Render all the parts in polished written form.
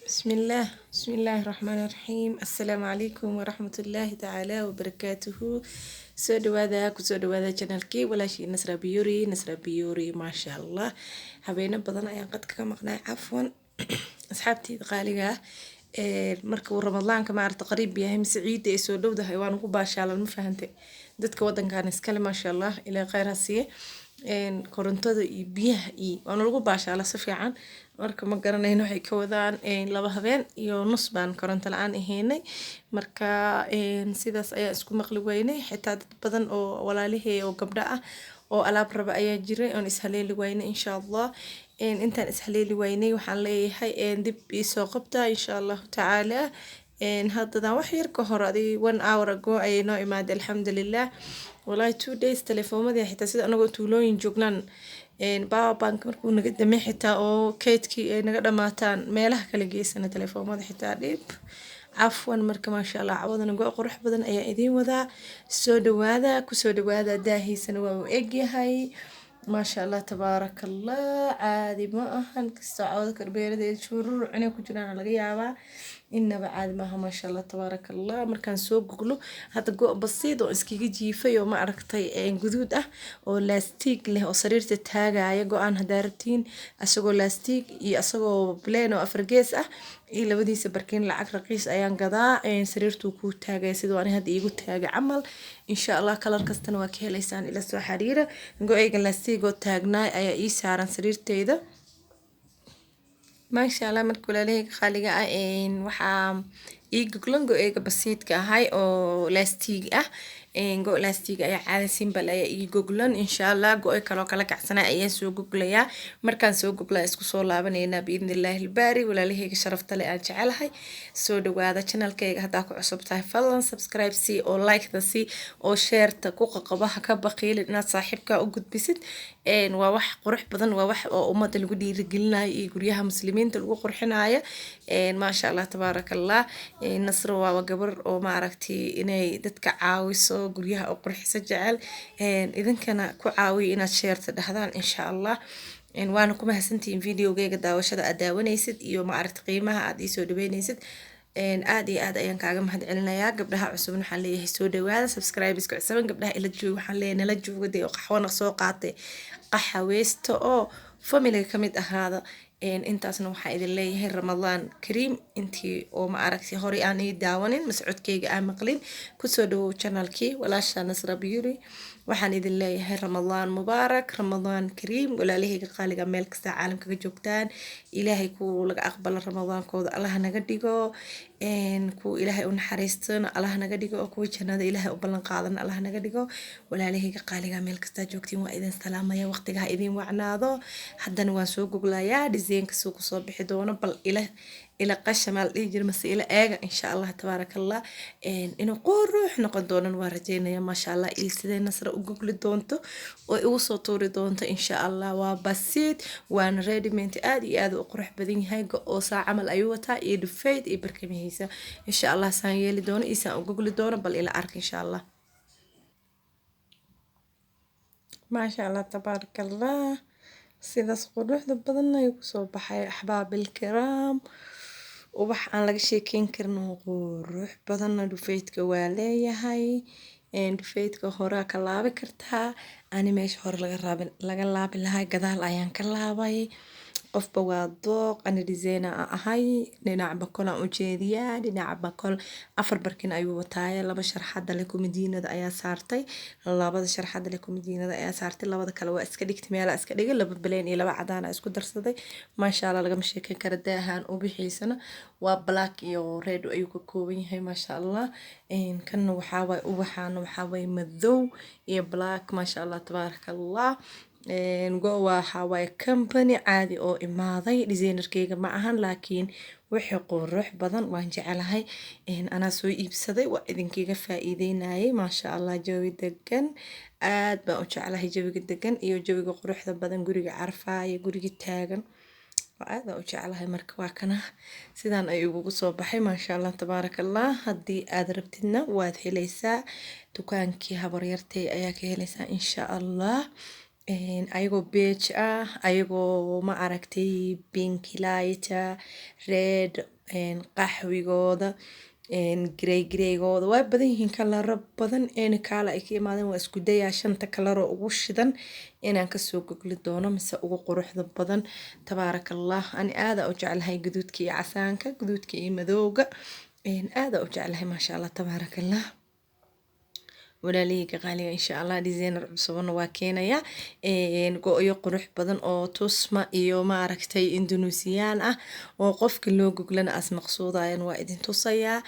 بسم الله الرحمن الرحيم. السلام عليكم ورحمة الله تعالى وبركاته. سو هذا كسو هذا channelكي ولا شيء نسرة بيوري ما شاء الله. حبينا بدنا أيام قد كمقنع عفوا أصحابتي غالية. مركب رمضان كما عرفت قريب يا هم سعيد يسود له ده حيوان وباشا على المفهمتي دتك ودن كان يسكلم ما شاء الله إلى غير هسيه korontada iyo biyaha iyo waana lagu baashaala si fiican marka ma garanayno waxay ka wadaan laba habeen iyo nus baan koronto la-aan ahaynay marka sidaas ayaa isku maqli weynay xitaa dad badan oo walaalihii oo gabdho ah oo alaab raba ayaa jiray oon ishaleeli weynay insha allah intaan ishaleeli weynay waxaan leeyahay dib isoo qabta insha allahu tacaala haddadan wax yar ka hor adi 1 hour ago ayay noo imaaday alxamdulilah والله 2 days تلفوني حتى سيد أنا قلت لون جوجلان بابا بانك مركو نقد دمي حتى أو كيتكي نقد ماتان ميله كل جيس أنا تلفوني حتى ديب عفوا مركو ما شاء الله عوضنا نقول قروح بدن أي إيدين وذا سود وهذا كسود وهذا داهي سنوا وإجي هاي ما شاء الله تبارك الله عادي ما أهن كستعوذ كربيرة دي شرور عنا كجنا على جيابا إنما عاد ما شاء الله تبارك الله مركان سوق قلو هذا جو بسيط وإسكي جيفة وما عرفتي جدود أو لاستيك له أو سرير تتهاجع يجو عن هدارتين أسوق لاستيك يأسوق بلين وأفرجيس إلا بدي سبركين العقل رقيس أيان قضاء سريرتو كو تاجا سيدو أنا هاد إيجو تاجا عمل إن شاء الله كلر كستن وكيه ليسان إلى سو حريرة نقول إيجا لاستيك تاجنا أي إيس عن سريرتي ده ما شاء الله مركول عليه خالقة وحام إيجو إيجا بسيط كهاي أو لاستيك جو لاستيك أي عادة سيمبل أي إيجوغلان إن شاء الله جو كلو كلا كعسنا أي سو جوجليا مركان سو جوجلا إسكو صولا بنينا بإذن الله الباري ولا ليه شرفت لي أجعلها سو دو هذا channel كي هداكو عصبتها فلان سبسكرايب سي أو لايك ذا سي أو شير تكوك قباها كبقيل إن صاحبك أو جود بيست وواح قرح بدن وواح أمة الجودي رجلنا يجوريها مسلمين تلقوا قرحنا ما شاء الله تبارك الله نصر وجبر وما عرفتي إني دتك عاوسو guryaha oo qurxisa jecel idinkana ku caawiyo inaad sheerta dhahdaan insha Allah waana ku mahadsantiin videogayga daawashada aad daawanaysid iyo ma aragti qiimaha aad ii soo dhaweynaysid aad iyo aad ayaan kaaga mahad celinayaa gabdhaha cusub waxaan leeyahay soo dhawaada subscribe isku cusub gabdhaha ila jooga waxaan leeyahay nala joogay oo qaxwana soo qaatay qaxaweysto oo family ka mid ahaada intaasna waxaa idin leeyahay ramadaan kariim intii oo ma aragtay hore aan ii daawanin mas'uudkayga aan maqlin kusoo dhawow channelkii walaasha Nasra Beauty waxaan idin leeyahay ramadaan mubaarak ramadaan kariim walaalahayga qaaliga meel kasta caalamka ka joogtaan ilaahay ku laga aqbalo ramadaankooda Allah naga dhigo ku ilaahay u naxariistana Allah naga dhigo oo ku jannada ilaahay u ballan qaadana Allah naga dhigo walaalahayga qaaliga meel kasta joogtiin waa idin salaamaya waqtiga idin wacnaado haddana waan soo goglayaa design ka soo bixi doono bal إلى قشمال يجري مسئلة إيجا إن شاء الله تبارك الله إنه قروح نقدون ورجينا يا ما شاء الله إلسيدي نصر وجوجل دونتو ويوصل طوري دونتو إن شاء الله وبسيط وأنا ريدي منتي آدي وقروح بدين هاي قوسا عمل أيوتا يدفيد يبركمي هيسا إن شاء الله سانيلي دون إيسا وجوجل دون بل إلى أرك إن شاء الله ما شاء الله تبارك الله سيدا قروح بدنا يوصل بحي أحباب الكرام وبح aan laga sheekeyn karno qurux badan dhufeydka waa leeyahay dhufeydka hore ka laabi kartaa ani meesha hore laga laabi lahay gadaal ayaan ka laabay qofba waa dooq ani designer ahay dhinac bakol aan u jeediyaa dhinac bakol afar barkin ayuu wataay laba sharxad leh kumadiinada ayaa saartay labada sharxad leh kumadiinada ayaa saartay labada kale waa iska dhigtay meel iska dhigay laba baleen iyo laba cadaan isku darsaday ma sha Allah laga sheekeyn kara daahan u bixiisana waa black iyo red ayuu ka kooban yahay ma sha Allah kan waxa way ubaxana waxa way madow iyo black ma sha Allah tabarakallah جوا حواي كمباني عادي أو إماضي ديزاينر كيجا معهن لكن وحي قروح بدن وانجعلها أنا سوي إبسدي وإذن كيجا فائدين هاي ما شاء الله جوي دقن آد بأوجعلها جوي دقن إيو جوي قروح بدن جوري عارفة يجوري تاجن وآد بأوجعلها مركوا كنا سيدان أيوب صباحي ما شاء الله تبارك الله هدي أدربتنا وهذه ليس تكانكي هبريرتي أياك ليس إن شاء الله ayagoo beige ah ayagoo ma aragtay pink light red qaxwigooda gareygooda waa badan yihiin kalaro badan kaala ay ka imaadeen waa isku dayaa 5 kalaroo ugu shidan inaan kasoo gogli doono mise ugu quruxda badan tabaarakallah ani aada u jeclahay gaduudka iyo casaanka gaduudka iyo madowga aada u jeclahay maasha Allah tabaarakallah walaaleyga qaaliga insha Allah designer cusubna waa keenaya go-yo qurux badan oo tusma iyo maaragtay Indonesian ah oo qofka loo goglana as maqsuudayaan waa idin tusayaa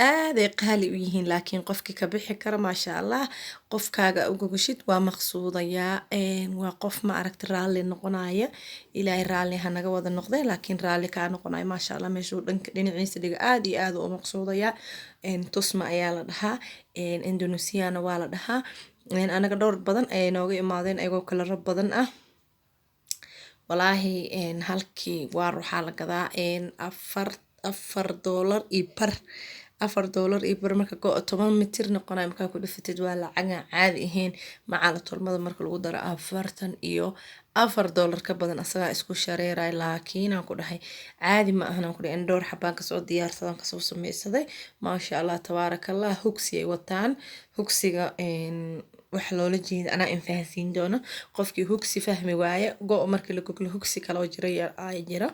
aad ay qaali u yihiin laakiin qofki ka bixi kara maasha Allah qofkaaga u gogashid waa maqsuudaya waa qof maaragtay raalli noqonaya ilaahay raalli ha naga wada noqday laakiin raalli ka noqonaya maasha Allah meeshuu dhinaciisa dhiga aad iyo aad u maqsuudaya tusma ayaa la dhahaa Indonesian waa la dhahaa anaga dhowr badan ay nooga imaadeen ayagoo kalaro badan ah walaahi halkii waar waxaa la gadaa $4 iyo bar $4 iyo bar marka go 10 mitir noqonay marka ku dhifatid waa lacag caadi ahayn macaala tolmada marka lagu daro $40 iyo $4 ka badan asaga isku shareeray laakiin aan ku dhahay caadi ma ahan aan ku dhahay dhowr xabaan ka soo diyaarsadan ka soo sameeyay maasha Allah tabaarakallah hugsi ay wataan hugsiga wax loola jeedo ana fahansiin doono qofkii hugsi fahmi waaye go markii la goglo hugsi kala jira ay jira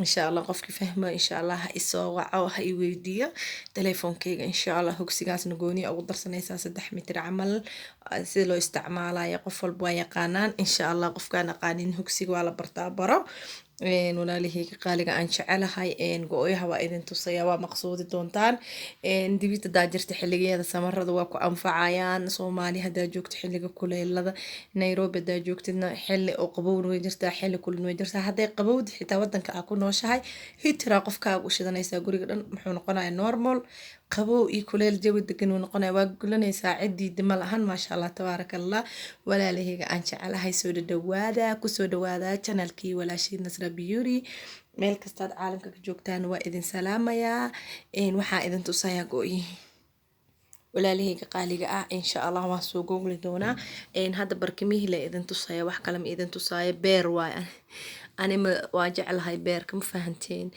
insha Allah qofkii fahma insha Allah ha isoo waco ha i weydiiyo telefoonkeyga insha Allah hugsigaasna gooni ugu darsanaysaa 3 mitir camal sida loo isticmaalayo qof walba waa yaqaanaan insha Allah qofkaan aqaanin hugsiga waa la bartaa baro walaalaheyga qaaliga aan jecelahay go-yaha waa idin tusaya waa maqsuudi doontaan dibida daa jirta xilligeeda samarada waa ku anfacayaan Soomaali hadaa joogto xilliga kuleelada Nairobi hadaa joogtidna xilli oo qabow way jirtaa xilli kulul way jirtaa haday qabowd xitaa wadanka aad ku nooshahay hitira qofkaaga u shidanaysaa guriga dhan muxuu noqonayaa normal qabow iyo kuleel jawi degan uu noqonayaa waa gulanaysaa cidii dima lahan maasha Allah tabaarakallah walaalaheyga aan jecelahay soo dhawaada ku soo dhawaada channelkii walaashii Nasra Beauty meel kastaad caalamka ka joogtaan waa idin salaamayaa waxaa idin tusayaa go-yi walaalaheyga qaaliga ah insha Allah waan soo googli doonaa hadda barkimihii la idin tusaya wax kale ma idin tusaya beer waay ani waa jeclahay beerka ma fahanteen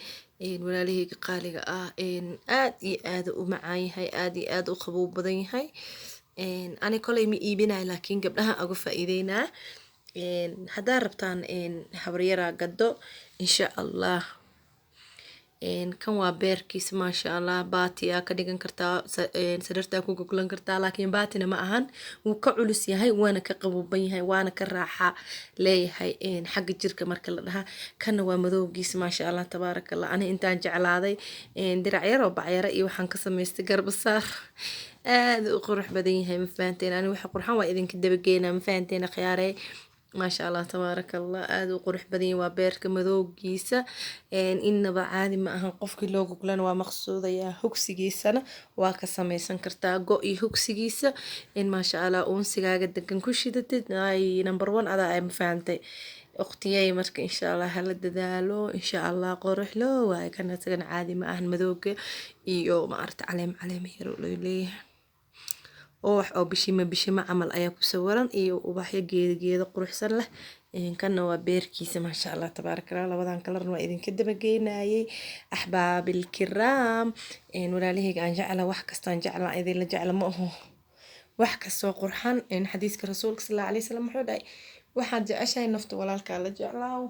walaalaheyga qaaliga ah aad iyo aad u macaan yahay aad iyo aad u qabow badan yahay ani kolay ma iibinayo laakiin gabdhaha uga faa'iideynaa hadaa rabtaan habaryara gado insha Allah kan waa beerkiisa maasha Allah baati aa ka dhigan kartaa sadarta ku goglan kartaa laakiin baatina ma ahan wuu ka culus yahay waana ka qaboban yahay waana ka raaxa leeyahay xagga jirka marka la dhaha kana waa madowgiisa maasha Allah tabaarakallah ani intaan jeclaaday dirac yar oo bacyara iyo waxaan ka sameystay garbasaar aad u qurux badan yahay ma fahanteen ani waxa qurxan waa idinka dabageena ma fahanteen khiyaarey ما شاء الله تبارك الله aad u qurux badan waa beerka madowgiisa inaba caadi ma ahan qofkii loo goglan waa maqsuudaya hugsigiisana waa ka samaysan kartaa go-i hugsigiisa ma sha Allah uunsigaaga degan ku shidatid ay number 1 adaa ay ma fahantay waqtiyay marka insha Allah hala dadaalo insha Allah qurux loo waa kana tagan caadi ma ahan madowga iyo ma arta caleem yar oo leeyahay oo wax oo bishima camal ayaa ku sawiran iyo ubaxyo geedo quruxsan leh kana waa beerkiisa ma sha Allah tabaarakallah labadan kalarna waa idinka dabageynayay ahbaabil kiram walaalaheyga aan jecla wax kastaan jecla idin la jecla ma aho wax kasto qurxan xadiiska rasuulka sallallahu alayhi wasallam wuxuu dhahay waxaad jeceshahay nafta walaalka la jeclaaw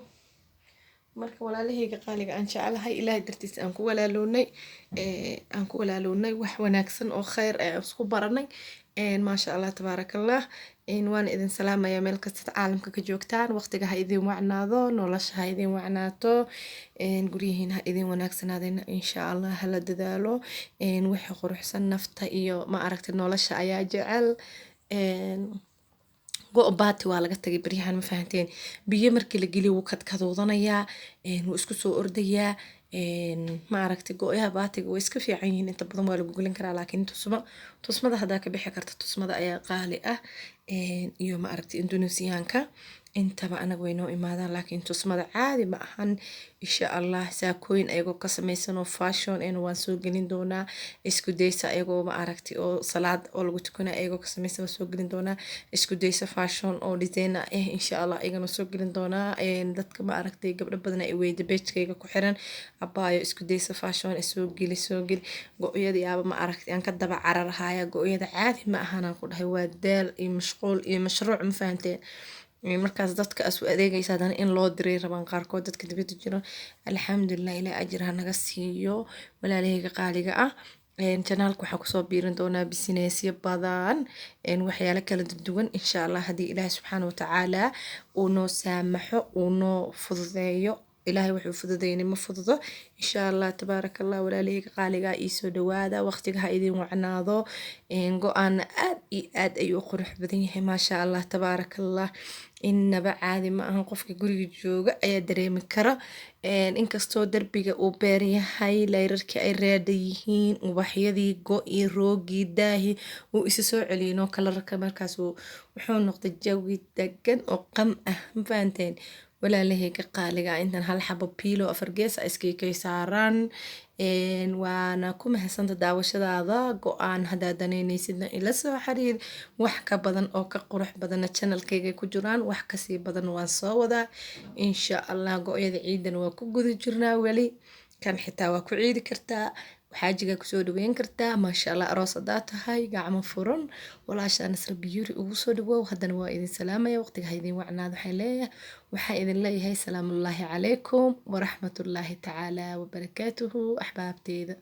marka walaalaheyga qaaliga aan jeclahay ilaahay dartiis aan ku walaalownay wax wanaagsan oo khayr ah isku baranay ما شاء الله تبارك الله وانا إذن سلامة يا ملك عالم كجوكتان وقتها هايدين وعناضو نولش هايدين وعناتو نقوليهن هايدين وناكسن هذين إن شاء الله هلا ددالو وحي قروحسن نفتا إيو ما أركت نولش أيا جعل go baati waa laga tagay bariyahan ma fahanteen biyo markii la geliyo wuu kadkadoodanayaa wuu isku soo ordayaa ma aragtay go-yaha baatiga way iska fiican yihiin inta badan waa lagu gelin karaa laakiin tusmada hadaa ka bixi karta tusmada ayaa qaali ah iyo ma aragtay Indonesianka intaba anaga way noo imaadaan laakiin tusmada caadi ma ahan. Insha allah saakooyin ayagoo ka samaysan oo fashion een waan soo gelin doonaa. Isku daysa ayagoo ma aragti oo salaad oo lagu tukanayo ayagoo ka samaysan waan soo gelin doonaa. Isku daysa fashion oo design ah insha allah ayagana soo gelin doonaa. Dadka ma aragtay gabdho badan ay weydi page-kayga ku xiran abaayo isku daysa fashion soo geli go-yada yaaba ma aragtay aan ka daba cararahaya go-yada caadi ma ahan aan ku dhahay waa daal iyo mashquul iyo mashruuc ma fahanteen. Markaas dadka asu adeegaysa hadana in loo diray rabaan qaarkood dadka dibadda jiro. Alxamdulillah ilaahay ajir ha naga siiyo walaalahayga qaaliga ah. Channelka waxaa kusoo biirin doonaa businessyo badan waxyaalo kala duwan insha allah haddii ilaahay subxaanahu wa tacaala uu noo saamaxo uu noo fududeeyo. ilaahay wuxuu fududeeyay ma fududo insha allah tabaarakallah walaalahayga qaaliga ii soo dhawaada waqtiga ha idin wacnaado go-aan aad iyo aad ayuu qurux badan yahay maasha allah tabaarakallah inaba caadi ma ahan qofka guriga jooga ayaa dareemi kara inkastoo darbiga uu beer yahay layrarkii ay reeda yihiin ubaxyadii go-i roogii daahi uu isa soo celiyay noo kalarka markaas wuxuu noqday jawi degan oo qam ah ma fahanteen walaalahayga qaaliga intan hal xabo piilo afar gees iskay saaran waana ku mahadsantahay daawashadaada go-aan haddaad danaynaysidna ila soo xiriir wax ka badan oo ka qurux badanna channelkayga ku jiraan wax kasii badan waan soo wadaa insha allah go-yada ciidana waa ku guda jirnaa weli kan xitaa waa ku ciidi kartaa xaajiga kusoo dhaweyn kartaa maasha allah aroos haddaa tahay gacmo furan walaasha Nasra Biyuri ugu soo dhawow haddana waa idin salaamaya waqtiga ha idin wacnaado waxaa idin leeyahay salaamullaahi calaykum waraxmatullaahi tacaala wabarakaatuhu axbaabteeda